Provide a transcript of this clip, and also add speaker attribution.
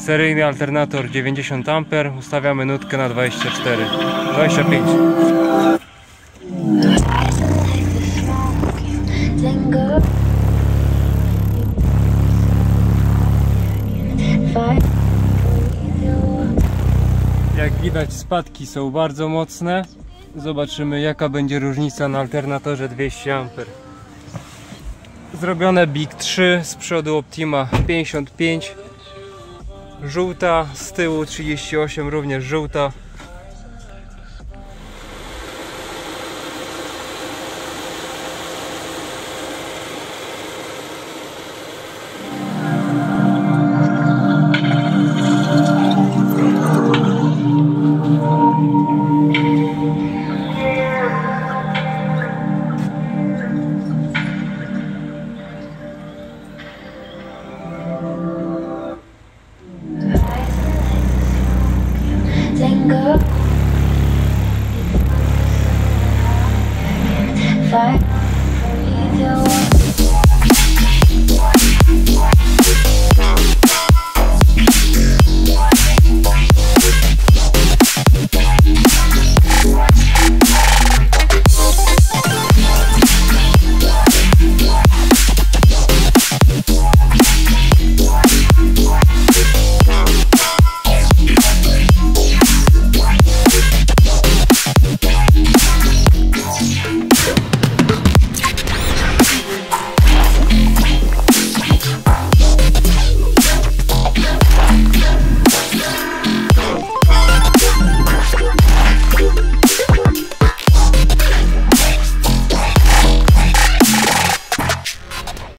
Speaker 1: Seryjny alternator 90 A. Ustawiamy nutkę na 24, 25. Jak widać, spadki są bardzo mocne. Zobaczymy, jaka będzie różnica na alternatorze 200 A. Zrobione Big 3, z przodu Optima 55, żółta, z tyłu 38, również żółta.